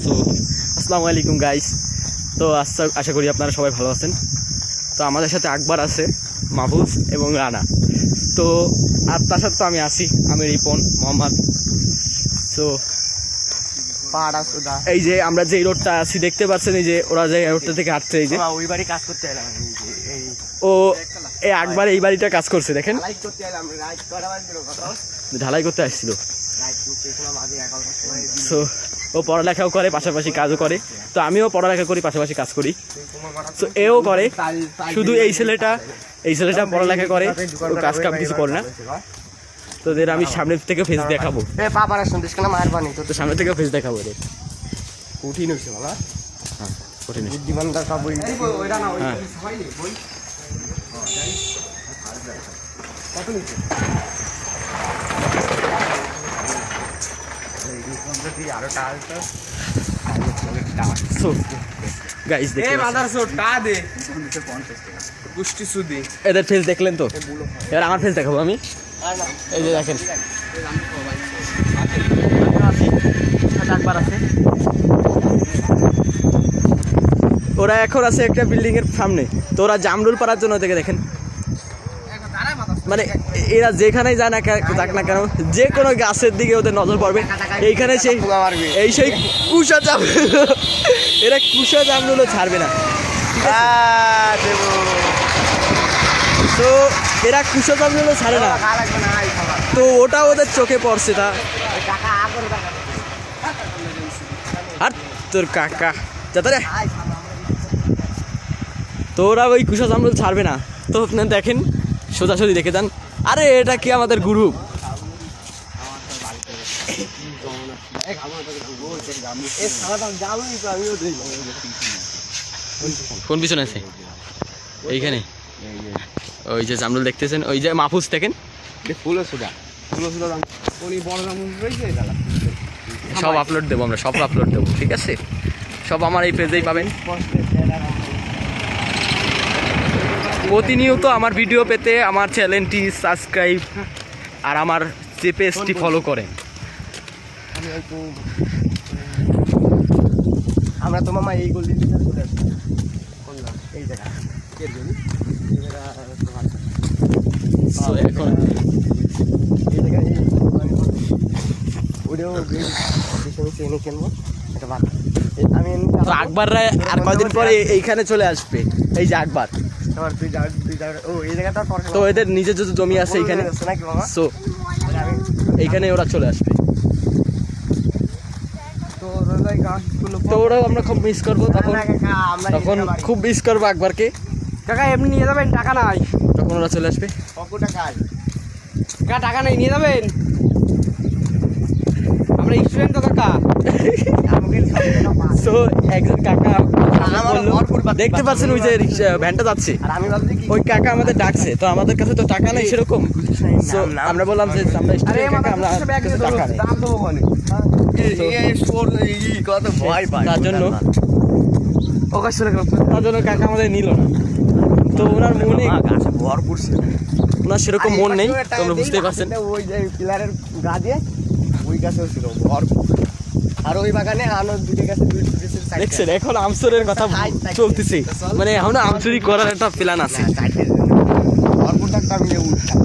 তো আসসালামু আলাইকুম গাইস। তো আশা করি আপনারা সবাই ভালো আছেন। তো আমাদের সাথে আকবর আছে, মাহফুজ এবং রানা। তো আর তার সাথে তো আমি আছি, আমি রিপন মোহাম্মদ। তো এই যে আমরা যে রোডটা আছি দেখতে পাচ্ছেন, এই যে ওরা যে রোডটা থেকে হাঁটছে, এই যে ওই বাড়ি কাজ করতে এলাম। ও এই আকবর এই বাড়িটা কাজ করছে, দেখেন ঢালাই করতে আসছিল। তো ও পড়ালেখাও করে, পাশাপাশি কাজও করে। তো আমিও পড়ালেখা করি, পাশাপাশি কাজ করি। তো এও করে। শুধু এই ছেলেটা পড়ালেখা করে, ও কাজ কাম কিছু করে না। তো এদের আমি সামনে থেকে ফেস দেখাবো, তো সামনে থেকে ফেস দেখাবো এদের। কঠিন হয়েছে বাবা, হ্যাঁ কঠিন। বুদ্ধিমানরা সবই এদের ফেস দেখলেন তো, এবার আমার ফেস দেখাবো আমি। এই যে দেখেন ওরা এখন আছে একটা বিল্ডিং এর সামনে। তো ওরা জামরুল পাড়ার জন্য থেকে দেখেন, মানে এরা যেখানেই যায় না যাক না কেন, যে কোনো গাছের দিকে ওদের নজর পড়বে। এইখানে সেই কুশা জামরুল, এরা কুশা জামরুলও ছাড়বে না। তো এরা কুশা জামরুলও ছাড়ে না, তো ওটা ওদের চোখে পড়ছে। তা আর তোর কাকা যাতে রে, তো ওরা ওই কুশা জামরুল ছাড়বে না। তো আপনার দেখেন সোজাসুজি দেখে যান। আরে এটা কি আমাদের গ্রুপ, কোন পিছনে আছে এইখানে? ওই যে জামরুল দেখতেছেন, ওই যে মাহফুজ দেখেন, সব আপলোড দেবো আমরা, সব আপলোড দেবো, ঠিক আছে? সব আমার এই পেজেই পাবেন। প্রতিনিয়ত আমার ভিডিও পেতে আমার চ্যানেলটি সাবস্ক্রাইব আর আমার যে পেজটি ফলো করেন। আমরা তো মামা এই গোল দিতে চলে আসবো এই জায়গা এখন এই জায়গায় ওটাও এনে কিনবো এটা বাদ। আমি তো আকবররা আর কয়দিন পরে এইখানে চলে আসবে। এই যে আকবর, তো এদের নিজের যে জমি আছে এইখানে, তো এইখানে ওরা চলে আসবে। তো ওরাও আমরা খুব মিস করবো, তখন খুব মিস করবো আকবরকে। কাকা এমনি নিয়ে যাবেন, টাকা নাই, তখন ওরা চলে আসবে। টাকা নেই, নিয়ে যাবেন। আমরা স্টুডেন্ট তো কাকা। তো একজন কাকা দেখতে পাচ্ছেন, ওই যে ভ্যানটা যাচ্ছে, ওই কাকা আমাদের ডাকছে। তো আমাদের কাছে তো টাকা নেই সেরকম। তো আমরা বললাম যে আমরা স্টুডেন্ট কাকা, আমরা টাকা নেই, তার জন্য কাকা আমাদের নিল না। তো ওনার মনে ওনার সেরকম মন নেই, তোমরা বুঝতেই পারছেন। ওই যে পিলারের গা দিয়ে ওই গাছেও ছিল ভরপুর, আর ওই বাগানে দেখছেন এখন আমসুরের কথা চলতেছে, মানে এখন আমসুরি করার একটা প্ল্যান আছে। ভরপুর থাকতে আমি উঠতাম।